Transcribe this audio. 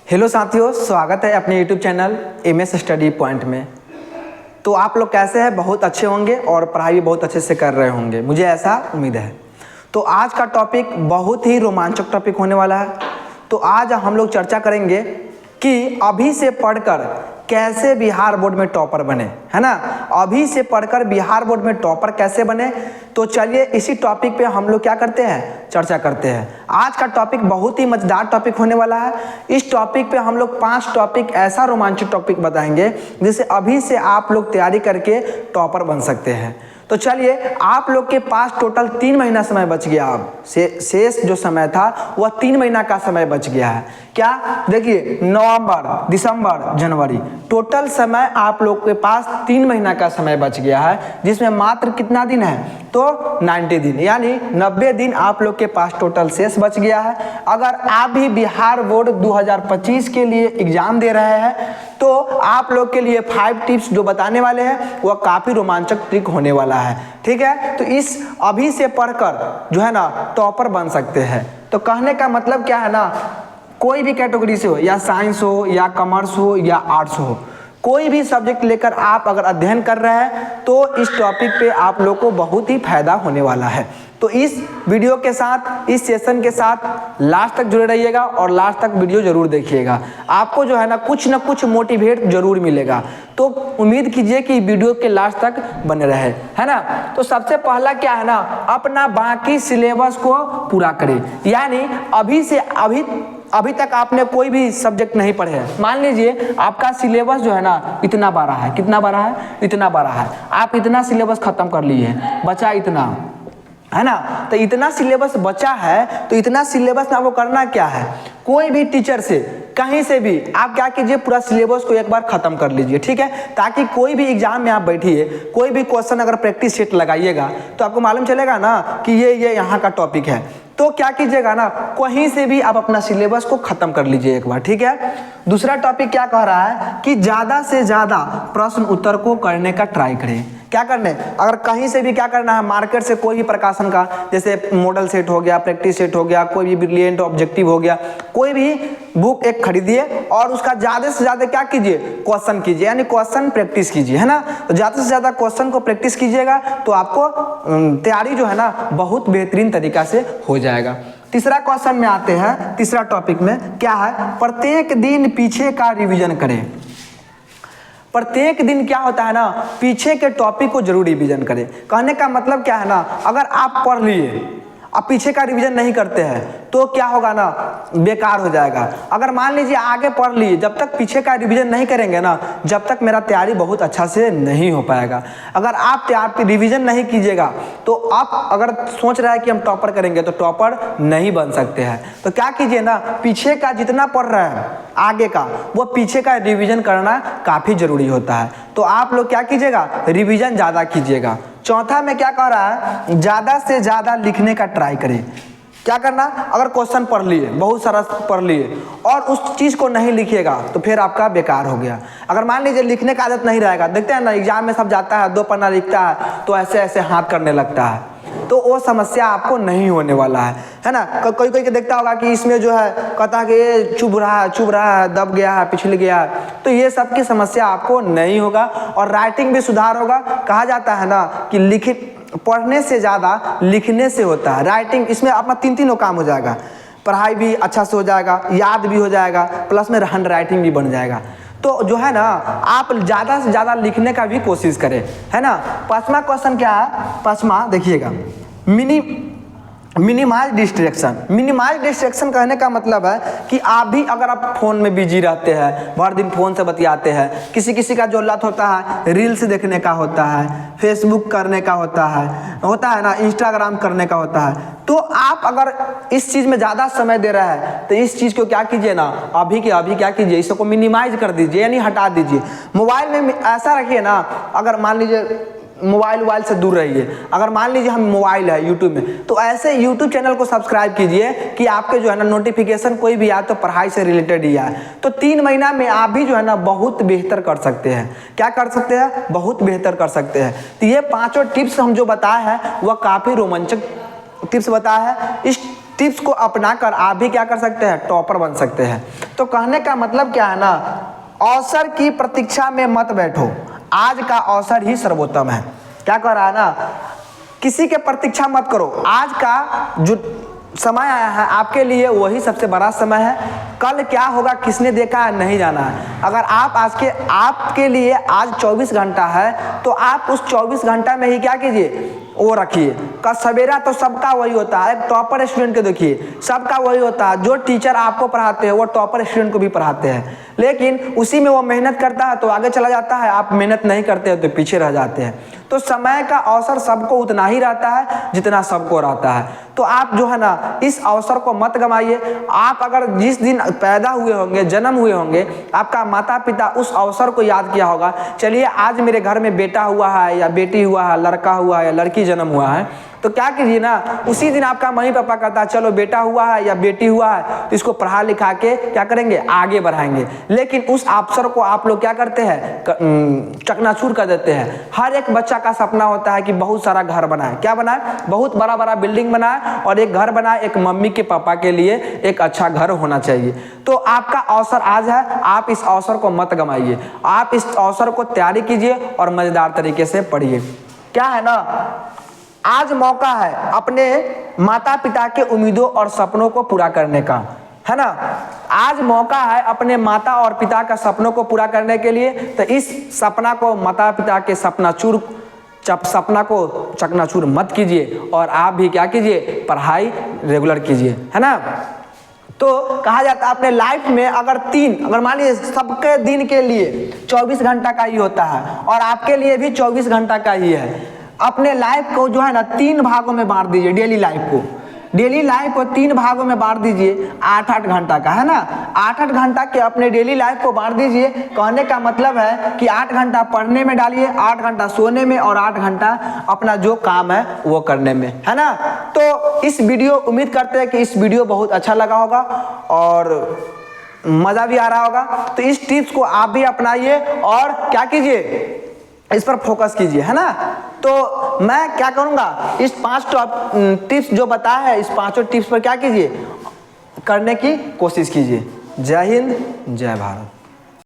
Hello साथियों, स्वागत है अपने YouTube channel MS study point में। तो आप लोग कैसे हैं? बहुत अच्छे होंगे और पढ़ाई भी बहुत अच्छे से कर रहे होंगे, मुझे ऐसा उम्मीद है। तो आज का टॉपिक बहुत ही रोमांचक टॉपिक होने वाला है। तो आज हम लोग चर्चा करेंगे कि अभी से पढ़कर कैसे बिहार बोर्ड में टॉपर बने, है ना। अभी से पढ़कर बिहार बोर्ड में टॉपर कैसे बने, तो चलिए इसी टॉपिक पे हम लोग क्या करते हैं, चर्चा करते हैं। आज का टॉपिक बहुत ही मजेदार टॉपिक होने वाला है। इस टॉपिक पे हम लोग 5 टॉपिक ऐसा रोमांचक टॉपिक बताएंगे जिससे अभी से आप लोग तैयारी करके टॉपर बन सकते हैं। तो चलिए, आप लोग के पास टोटल 3 महीना समय बच गया। अब शेष जो समय था वह 3 महीना का समय बच गया है। क्या देखिए, नवंबर, दिसंबर, जनवरी, टोटल समय आप लोग के पास 3 महीना का समय बच गया है, जिसमें मात्र कितना दिन है, तो 90 दिन, यानी 90 दिन आप लोग के पास टोटल शेष बच गया है। अगर आप भी बिहार बोर्ड 2025 के लिए एग्जाम दे रहे हैं तो आप लोग के लिए 5 टिप्स जो बताने वाले हैं वह काफ़ी रोमांचक ट्रिक होने वाला है, ठीक है। तो इस अभी से पढ़कर जो है ना टॉपर बन सकते हैं। तो कहने का मतलब क्या है ना, कोई भी कैटेगरी से हो, या साइंस हो, या कॉमर्स हो, या आर्ट्स हो, कोई भी सब्जेक्ट लेकर आप अगर अध्ययन कर रहे हैं तो इस टॉपिक पे आप लोग को बहुत ही फायदा होने वाला है। तो इस वीडियो के साथ, इस सेशन के साथ लास्ट तक जुड़े रहिएगा और लास्ट तक वीडियो जरूर देखिएगा। आपको जो है ना कुछ मोटिवेट जरूर मिलेगा। तो उम्मीद कीजिए कि वीडियो के लास्ट तक बने रहे, है ना। तो सबसे पहला क्या है ना, अपना बाकी सिलेबस को पूरा करें। यानी अभी तक आपने कोई भी सब्जेक्ट नहीं पढ़े हैं। मान लीजिए आपका सिलेबस जो है ना इतना बड़ा है, कितना बड़ा है, इतना बड़ा है। आप इतना सिलेबस खत्म कर लिए, बचा इतना, है ना। तो इतना सिलेबस बचा है, तो इतना सिलेबस में आपको करना क्या है, कोई भी टीचर से कहीं से भी आप क्या कीजिए, पूरा सिलेबस को एक बार खत्म कर लीजिए, ठीक है। ताकि कोई भी एग्जाम में आप बैठिए, कोई भी क्वेश्चन अगर प्रैक्टिस सेट लगाइएगा तो आपको मालूम चलेगा ना कि ये यहाँ का टॉपिक है। तो क्या कीजिएगा ना, कहीं से भी आप अपना सिलेबस को खत्म कर लीजिए एक बार, ठीक है। दूसरा टॉपिक क्या कह रहा है कि ज़्यादा से ज़्यादा प्रश्न उत्तर को करने का ट्राई करें। क्या करने, अगर कहीं से भी क्या करना है, मार्केट से कोई भी प्रकाशन का, जैसे मॉडल सेट हो गया, प्रैक्टिस सेट हो गया, कोई भी ब्रिलियंट ऑब्जेक्टिव हो गया, कोई भी बुक एक खरीदिए और उसका ज़्यादा से ज़्यादा क्या कीजिए, क्वेश्चन कीजिए, यानी क्वेश्चन प्रैक्टिस कीजिए, है ना। तो ज़्यादा से ज़्यादा क्वेश्चन को प्रैक्टिस कीजिएगा तो आपको तैयारी जो है ना बहुत बेहतरीन तरीका से हो जाएगा। तीसरा क्वेश्चन में आते हैं, तीसरा टॉपिक में क्या है, प्रत्येक दिन पीछे का रिवीजन करें। प्रत्येक दिन क्या होता है ना, पीछे के टॉपिक को जरूर रिवीजन करें। कहने का मतलब क्या है ना, अगर आप पढ़ लिए अब पीछे का रिवीजन नहीं करते हैं तो क्या होगा ना, बेकार हो जाएगा। अगर मान लीजिए आगे पढ़ लिए, जब तक पीछे का रिवीजन नहीं करेंगे ना, जब तक मेरा तैयारी बहुत अच्छा से नहीं हो पाएगा। अगर आप रिवीजन नहीं कीजिएगा तो आप अगर सोच रहे हैं कि हम टॉपर करेंगे तो टॉपर नहीं बन सकते हैं। तो क्या कीजिए ना, पीछे का जितना पढ़ रहे हैं आगे का, वो पीछे का रिवीजन करना काफ़ी ज़रूरी होता है। तो आप लोग क्या कीजिएगा, रिवीजन ज़्यादा कीजिएगा। चौथा में क्या कह रहा है, ज़्यादा से ज़्यादा लिखने का ट्राई करें। क्या करना, अगर क्वेश्चन पढ़ लिए, बहुत सारा पढ़ लिए और उस चीज़ को नहीं लिखिएगा तो फिर आपका बेकार हो गया। अगर मान लीजिए लिखने का आदत नहीं रहेगा, देखते हैं ना एग्जाम में सब जाता है 2 पन्ना लिखता है तो ऐसे ऐसे हाथ करने लगता है, तो वो समस्या आपको नहीं होने वाला है ना। कोई कोई देखता होगा कि इसमें जो है कहता है कि ये चुभ रहा है, दब गया है, पिछल गया है, तो ये सब की समस्या आपको नहीं होगा और राइटिंग भी सुधार होगा। कहा जाता है ना कि पढ़ने से ज़्यादा लिखने से होता है राइटिंग। इसमें अपना तीनों काम हो जाएगा, पढ़ाई भी अच्छा से हो जाएगा, याद भी हो जाएगा, प्लस में हैंड राइटिंग भी बन जाएगा। तो जो है ना आप ज़्यादा से ज़्यादा लिखने का भी कोशिश करें, है ना। 5वां क्वेश्चन क्या है, 5वां देखिएगा, मिनिमाइज डिस्ट्रैक्शन। मिनिमाइज डिस्ट्रैक्शन कहने का मतलब है कि आप भी अगर आप फ़ोन में बिजी रहते हैं, भर दिन फ़ोन से बतियाते हैं, किसी का जो लत होता है रील्स देखने का होता है, फेसबुक करने का होता है ना, इंस्टाग्राम करने का होता है, तो आप अगर इस चीज़ में ज़्यादा समय दे रहे हैं तो इस चीज़ को क्या कीजिए ना, अभी के अभी क्या कीजिए, इसको मिनिमाइज कर दीजिए, यानी हटा दीजिए। मोबाइल में ऐसा रखिए ना, अगर मान लीजिए मोबाइल से दूर रहिए। अगर मान लीजिए हम मोबाइल है यूट्यूब में, तो ऐसे यूट्यूब चैनल को सब्सक्राइब कीजिए कि आपके जो है ना नोटिफिकेशन कोई भी आए तो पढ़ाई से रिलेटेड ही आए। तो 3 महीना में आप भी जो है ना बहुत बेहतर कर सकते हैं। क्या कर सकते हैं, बहुत बेहतर कर सकते हैं। तो ये 5 टिप्स हम जो बताए हैं वह काफ़ी रोमांचक टिप्स बताया है। इस टिप्स को अपनाकर आप भी क्या कर सकते हैं, टॉपर बन सकते हैं। तो कहने का मतलब क्या है ना, अवसर की प्रतीक्षा में मत बैठो, आज का अवसर ही सर्वोत्तम है। क्या कह रहा है ना, किसी के प्रतीक्षा मत करो, आज का जो समय आया है आपके लिए वही सबसे बड़ा समय है। कल क्या होगा किसने देखा है, नहीं जाना है। अगर आप आपके लिए आज 24 घंटा है तो आप उस 24 घंटा में ही क्या कीजिए, वो रखिए। कल सवेरा तो सबका वही होता है, टॉपर स्टूडेंट को देखिए, सबका वही होता है। जो टीचर आपको पढ़ाते हैं वो टॉपर स्टूडेंट को भी पढ़ाते हैं, लेकिन उसी में वो मेहनत करता है तो आगे चला जाता है, आप मेहनत नहीं करते हो तो पीछे रह जाते हैं। तो समय का अवसर सबको उतना ही रहता है जितना सबको रहता है। तो आप जो है ना इस अवसर को मत गंवाइए। आप अगर जिस दिन पैदा हुए होंगे, जन्म हुए होंगे, आपका माता पिता उस अवसर को याद किया होगा, चलिए आज मेरे घर में बेटा हुआ है या बेटी हुआ है, लड़का हुआ है या लड़की जन्म हुआ है, तो क्या कीजिए ना, उसी दिन आपका मम्मी पापा कहता है चलो बेटा हुआ है या बेटी हुआ है तो इसको पढ़ा लिखा के क्या करेंगे, आगे बढ़ाएंगे। लेकिन उस अवसर को आप लोग क्या करते हैं, चकनाचूर कर देते हैं। हर एक बच्चा का सपना होता है कि बहुत सारा घर बनाए, क्या बनाए, बहुत बड़ा बड़ा बिल्डिंग बनाए और एक घर बनाए, एक मम्मी के पापा के लिए एक अच्छा घर होना चाहिए। तो आपका अवसर आज है, आप इस अवसर को मत गंवाइए। आप इस अवसर को तैयारी कीजिए और मजेदार तरीके से पढ़िए। क्या है ना, आज मौका है अपने माता पिता के उम्मीदों और सपनों को पूरा करने का, है ना। आज मौका है अपने माता और पिता का सपनों को पूरा करने के लिए। तो इस सपना को, माता पिता के सपना को चकनाचूर मत कीजिए और आप भी क्या कीजिए, पढ़ाई रेगुलर कीजिए, है ना। तो कहा जाता है अपने लाइफ में अगर मान लीजिए सबके दिन के लिए 24 घंटा का ही होता है और आपके लिए भी 24 घंटा का ही है। अपने लाइफ को जो है ना 3 भागों में बांट दीजिए। डेली लाइफ को 3 भागों में बांट दीजिए, 8-8 घंटा का, है ना। 8-8 घंटा के अपने डेली लाइफ को बांट दीजिए। कहने का मतलब है कि 8 घंटा पढ़ने में डालिए, 8 घंटा सोने में और 8 घंटा अपना जो काम है वो करने में, है ना। तो इस वीडियो, उम्मीद करते हैं कि इस वीडियो बहुत अच्छा लगा होगा और मज़ा भी आ रहा होगा। तो इस टिप्स को आप भी अपनाइए और क्या कीजिए, इस पर फोकस कीजिए, है ना। तो मैं क्या करूँगा, इस 5 टिप्स जो बताया है, इस 5 टिप्स पर क्या कीजिए, करने की कोशिश कीजिए। जय हिंद, जय भारत।